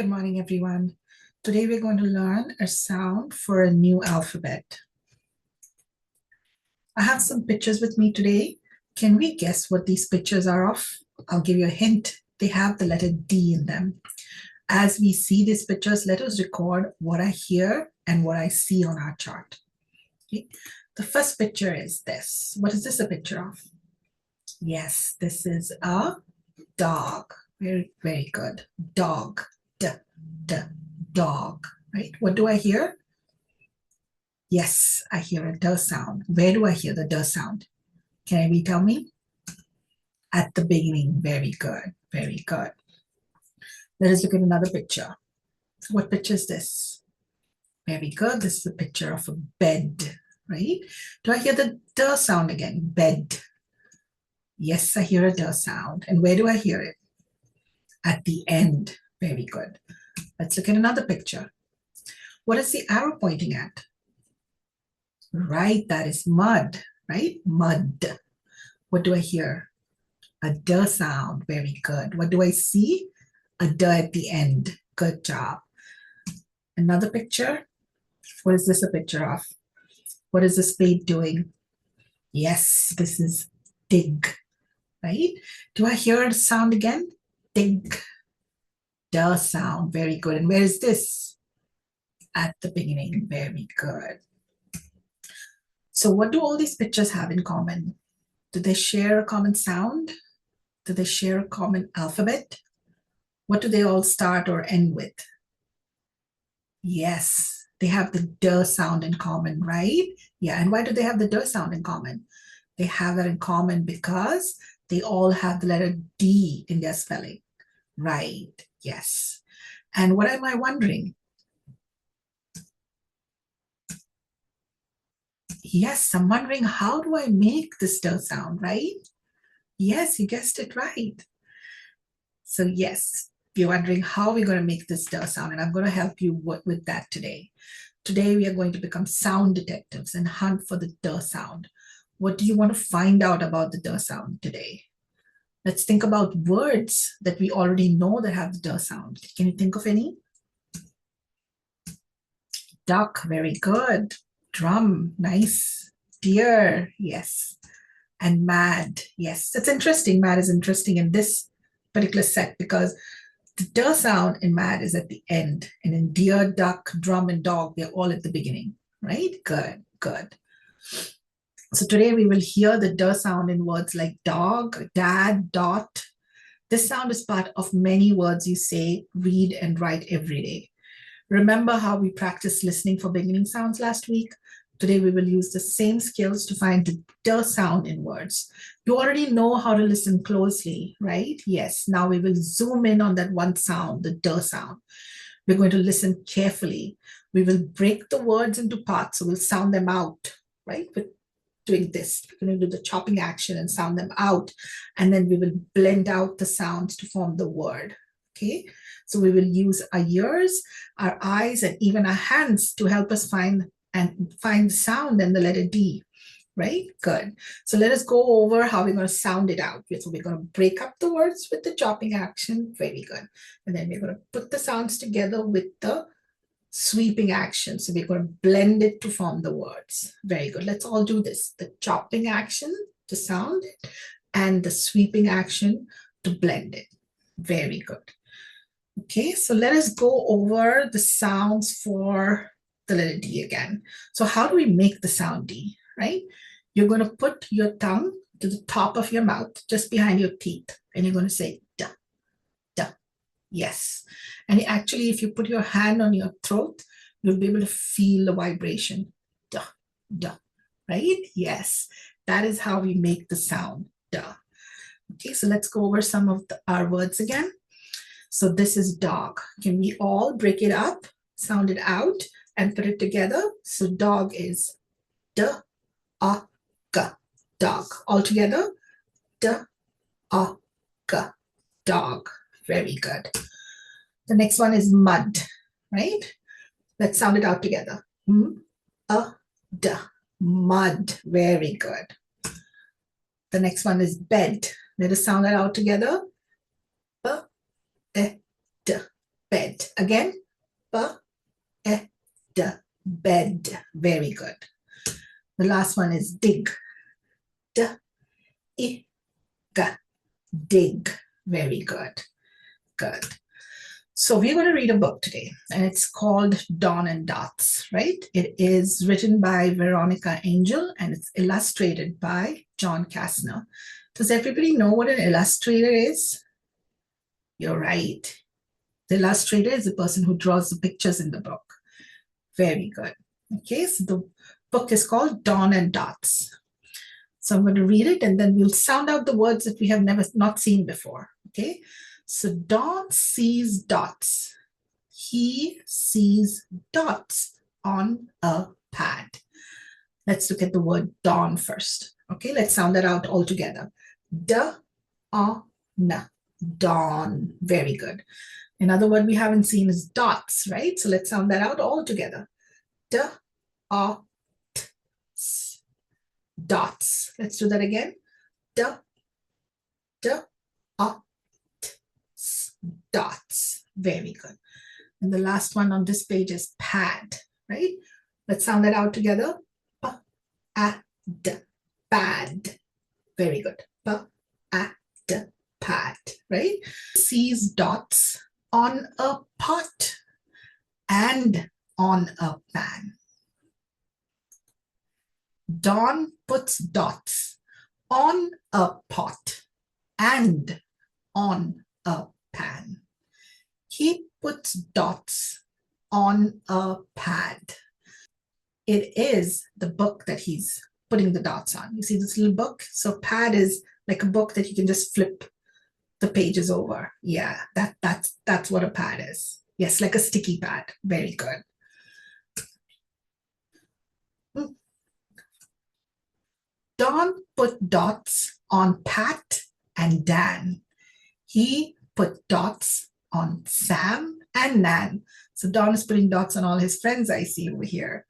Good morning, everyone. Today we're going to learn a sound for a new alphabet. I have some pictures with me today. Can we guess what these pictures are of? I'll give you a hint. They have the letter D in them. As we see these pictures, let us record what I hear and what I see on our chart. Okay. The first picture is this. What is this a picture of? Yes, this is a dog. Very, very good. Dog. Dog, right? What do I hear? Yes, I hear a D sound. Where do I hear the D sound? Can you tell me? At the beginning. Very good, very good. Let us look at another picture. What picture is this? Very good. This is a picture of a bed, right? Do I hear the D sound again? Bed. Yes, I hear a D sound. And where do I hear it? At the end. Very good. Let's look at another picture. What is the arrow pointing at? Right, that is mud, right? Mud. What do I hear? A D sound. Very good. What do I see? A D at the end. Good job. Another picture. What is this a picture of? What is the spade doing? Yes, this is dig, right? Do I hear a sound again? Dig. D sound. Very good. And where is this? At the beginning. Very good. So what do all these pictures have in common? Do they share a common sound? Do they share a common alphabet? What do they all start or end with? Yes, they have the D sound in common, right? Yeah, and why do they have the D sound in common? They have that in common because they all have the letter D in their spelling. Right, yes. And what am I wondering? Yes, I'm wondering, how do I make this D sound, right? Yes, you guessed it right. So yes, you're wondering how we're going to make this D sound, and I'm going to help you with that today. Today, we are going to become sound detectives and hunt for the D sound. What do you want to find out about the D sound today? Let's think about words that we already know that have the D sound. Can you think of any? Duck, very good. Drum, nice. Deer, yes. And mad, yes. That's interesting. Mad is interesting in this particular set because the D sound in mad is at the end. And in deer, duck, drum, and dog, they're all at the beginning, right? Good, good. So today we will hear the D sound in words like dog, dad, dot. This sound is part of many words you say, read, and write every day. Remember how we practiced listening for beginning sounds last week? Today we will use the same skills to find the D sound in words. You already know how to listen closely, right? Yes, now we will zoom in on that one sound, the D sound. We're going to listen carefully. We will break the words into parts, so we'll sound them out, right? We're doing this. We're going to do the chopping action and sound them out, and then we will blend out the sounds to form the word, okay? So we will use our ears, our eyes, and even our hands to help us find the sound and the letter D, right? Good. So let us go over how we're going to sound it out. So we're going to break up the words with the chopping action. Very good. And then we're going to put the sounds together with the sweeping action. So we're going to blend it to form the words. Very good. Let's all do this. The chopping action to sound it and the sweeping action to blend it. Very good. Okay, so let us go over the sounds for the letter D again. So how do we make the sound D, right? You're going to put your tongue to the top of your mouth, just behind your teeth, and you're going to say D, D, yes. And actually, if you put your hand on your throat, you'll be able to feel the vibration, D, D, right? Yes, that is how we make the sound D. Okay, so let's go over some of our words again. So this is dog. Can we all break it up, sound it out, and put it together? So dog is D-A-G, dog. All together, D-A-G, dog. Very good. The next one is mud, right? Let's sound it out together. M-A-D, mud. Very good. The next one is bed. Let us sound that out together. D, bed. Again, b-e-d, bed. Very good. The last one is dig. D-I-G, dig. Very good. Good. So we're going to read a book today, and it's called Dawn and Dots, right? It is written by Veronica Angel, and it's illustrated by John Kastner. Does everybody know what an illustrator is? You're right. The illustrator is the person who draws the pictures in the book. Very good. Okay, so the book is called Dawn and Dots. So I'm going to read it, and then we'll sound out the words that we have not seen before. Okay, so Dawn sees dots. He sees dots on a pad. Let's look at the word dawn first. Okay, let's sound that out all together. D-A-N, dawn. Very good. Another word we haven't seen is dots, right? So let's sound that out all together. D-A-T-S, dots. Let's do that again. D-A-T-S, dots. Very good. And the last one on this page is pad, right? Let's sound that out together. P-A-D, pad. Very good. P-A-D, pad, right? Sees dots on a pot and on a pan. Dawn puts dots on a pot and on a pan. He puts dots on a pad. It is the book that he's putting the dots on. You see this little book? So pad is like a book that you can just flip the pages over. Yeah, that's what a pad is. Yes, like a sticky pad. Very good. Don put dots on Pat and Dan. He put dots on Sam and Nan. So Don is putting dots on all his friends I see over here.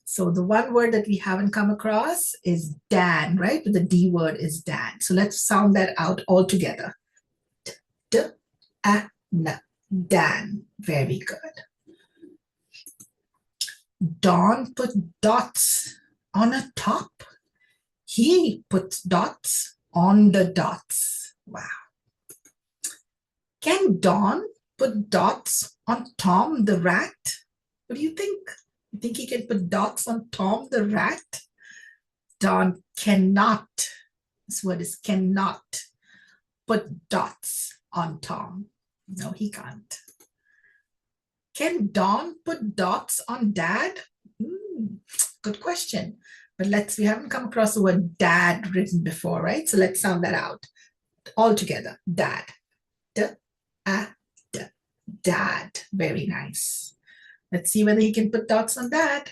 So the one word that we haven't come across is Dan, right? The D word is Dan. So let's sound that out all together. D-A-N, Dan. Very good. Don put dots on a top. He puts dots on the dots. Wow. Can Don put dots on Tom the rat? What do you think? You think he can put dots on Tom the rat? Don cannot, this word is cannot, put dots on Tom. No, he can't. Can Don put dots on Dad? Good question. But we haven't come across the word dad written before, right? So let's sound that out all together. Dad. D-A-D. Dad. Very nice. Let's see whether he can put dots on Dad.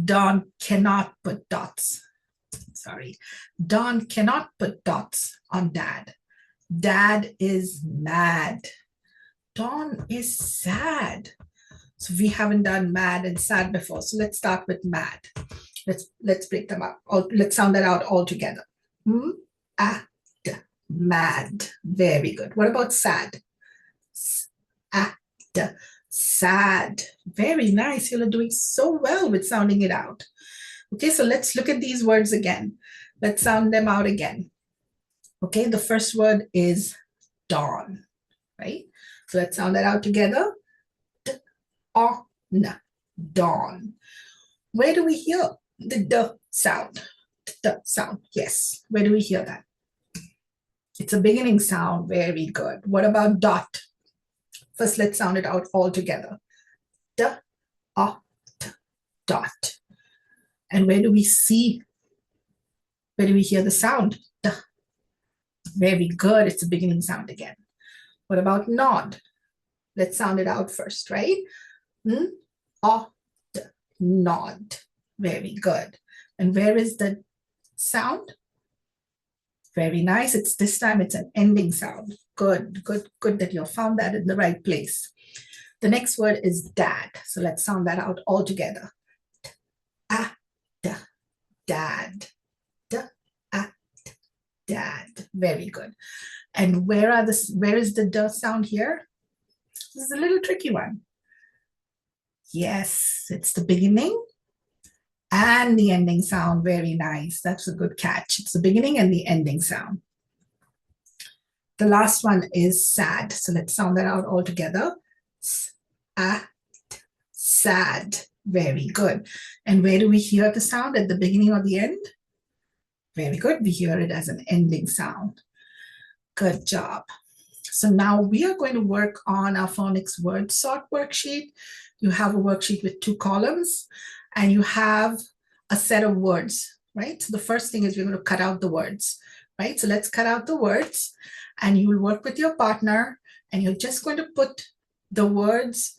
Don cannot put dots. Sorry. Don cannot put dots on Dad. Dad is mad. Don is sad. So we haven't done mad and sad before. So let's start with mad. Let's break them up. Let's sound that out all together. M-A-D, mad. Very good. What about sad? S-A-D, sad. Very nice. You're doing so well with sounding it out. Okay, so let's look at these words again. Let's sound them out again. Okay, the first word is dawn, right? So let's sound that out together. D-A-N, dawn. Where do we hear the D sound? The sound, yes. Where do we hear that? It's a beginning sound. Very good. What about dot? First, let's sound it out all together. D-A-T, dot. And where do we hear the sound? D. Very good. It's a beginning sound again. What about nod? Let's sound it out first, right? N-A-D, nod. Very good. And where is the sound? Very nice. This time it's an ending sound. Good, good, good that you found that in the right place. The next word is dad. So let's sound that out all together. D-A-D, dad. D-A-D, dad. Very good. And where is the D sound here? This is a little tricky one. Yes, it's the beginning and the ending sound. Very nice. That's a good catch. It's the beginning and the ending sound. The last one is sad. So let's sound that out all together. Sad. Very good. And where do we hear the sound? At the beginning or the end? Very good. We hear it as an ending sound. Good job. So now we are going to work on our phonics word sort worksheet. You have a worksheet with 2 columns and you have a set of words, right? So the first thing is we're going to cut out the words, right? So let's cut out the words and you will work with your partner and you're just going to put the words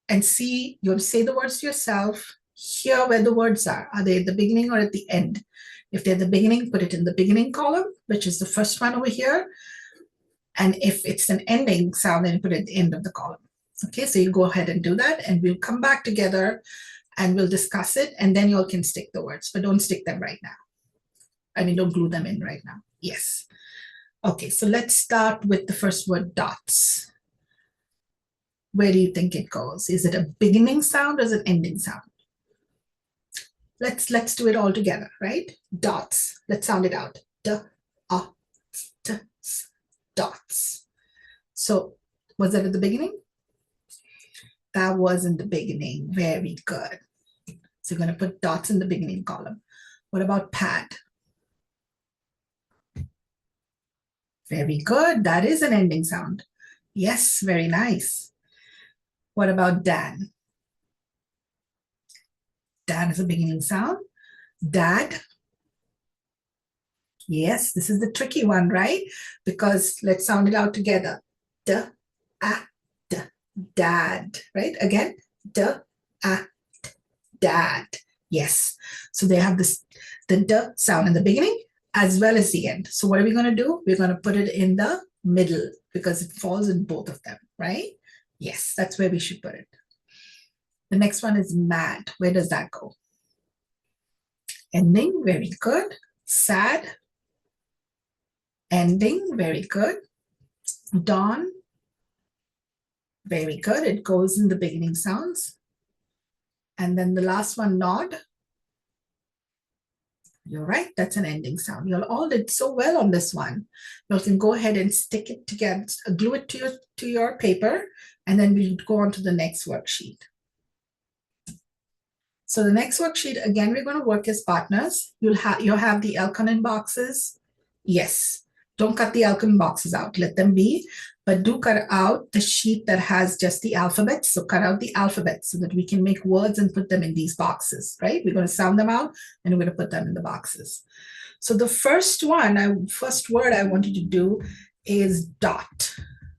and see, you'll say the words to yourself, hear where the words are. Are they at the beginning or at the end? If they're at the beginning, put it in the beginning column, which is the first one over here. And if it's an ending sound, then put it at the end of the column. Okay, so you go ahead and do that and we'll come back together and we'll discuss it and then you all can stick the words, but don't stick them right now. I mean, don't glue them in right now. Yes. Okay, so let's start with the first word, dots. Where do you think it goes? Is it a beginning sound or is it an ending sound? Let's do it all together, right? Dots. Let's sound it out. Dots. So was that at the beginning? That was in the beginning. Very good. So you're going to put dots in the beginning column. What about pad? Very good. That is an ending sound. Yes, very nice. What about Dan? Dan is a beginning sound. Dad. Yes, this is the tricky one, right? Because let's sound it out together. Dad, right? Again, dad. Yes. So they have this, the d sound in the beginning as well as the end. So what are we going to do? We're going to put it in the middle because it falls in both of them, right? Yes, that's where we should put it. The next one is mad. Where does that go? Ending, very good. Sad. Ending, very good. Dawn, very good. It goes in the beginning sounds. And then the last one, nod. You're right, that's an ending sound. You all did so well on this one. You can go ahead and stick it together, glue it to your paper, and then we'll go on to the next worksheet. So the next worksheet, again, we're going to work as partners. You'll have the Elkonin boxes. Yes, don't cut the Elkonin boxes out. Let them be, but do cut out the sheet that has just the alphabets. So cut out the alphabets so that we can make words and put them in these boxes, right? We're going to sound them out and we're going to put them in the boxes. So the first word I want you to do is dot.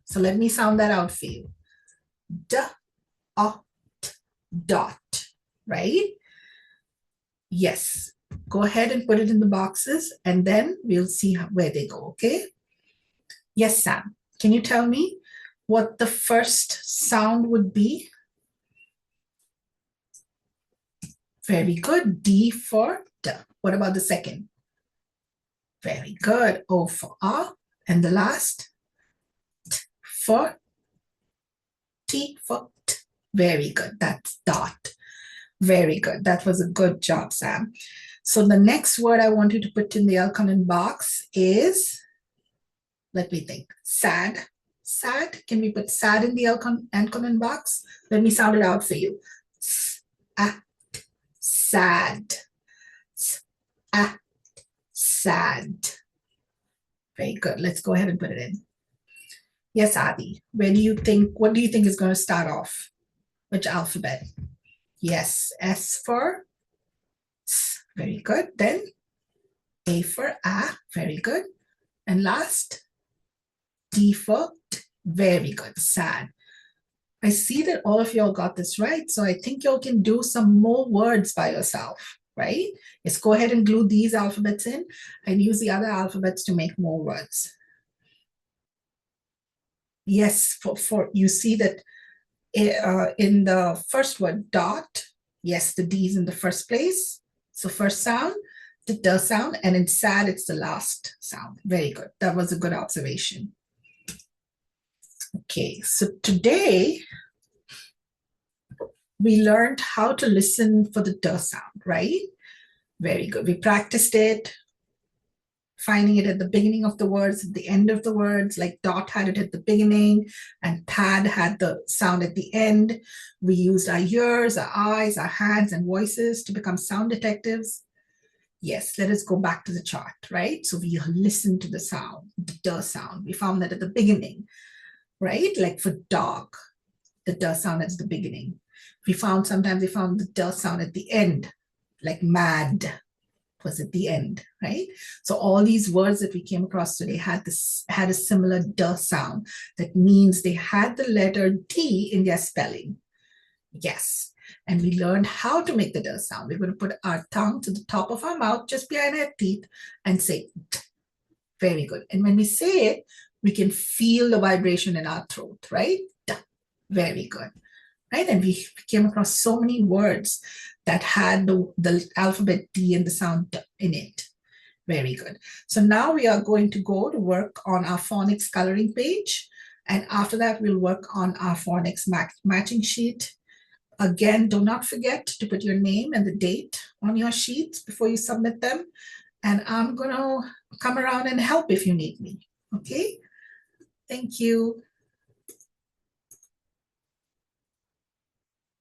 So let me sound that out for you. Dot. Right? Yes. Go ahead and put it in the boxes and then we'll see where they go, okay? Yes, Sam. Can you tell me what the first sound would be? Very good. D for D. What about the second? Very good. O for A. And the last? T for T for T. Very good. That's dot. Very good. That was a good job, Sam. So the next word I want you to put in the Elkonin box is, let me think, sad. Sad. Can we put sad in the Elkonin box? Let me sound it out for you. Sad. Sad. Very good. Let's go ahead and put it in. Yes, Adi. What do you think is going to start off? Which alphabet? Yes, S for S. Very good. Then A for A. Very good. And last, D for T. Very good. Sad. I see that all of y'all got this right. So I think y'all can do some more words by yourself, right? Let's go ahead and glue these alphabets in and use the other alphabets to make more words. Yes, for you see that in the first word, dot, yes, the D is in the first place. So first sound, the D sound, and in sad, it's the last sound. Very good. That was a good observation. Okay, so today we learned how to listen for the D sound, right? Very good. We practiced it, finding it at the beginning of the words, at the end of the words, like Dot had it at the beginning and Pad had the sound at the end. We used our ears, our eyes, our hands, and voices to become sound detectives. Yes, let us go back to the chart, right? So we listened to the sound, the D sound. We found that at the beginning, right? Like for dog, the D sound at the beginning. Sometimes we found the D sound at the end, like mad was at the end, right? So all these words that we came across today had a similar D sound. That means they had the letter D in their spelling. Yes. And we learned how to make the D sound. We're going to put our tongue to the top of our mouth, just behind our teeth, and say, D. Very good. And when we say it, we can feel the vibration in our throat, right? D. Very good. Right? And we came across so many words that had the alphabet D and the sound D in it. Very good. So now we are going to go to work on our phonics coloring page. And after that, we'll work on our phonics matching sheet. Again, do not forget to put your name and the date on your sheets before you submit them. And I'm going to come around and help if you need me. Okay? Thank you.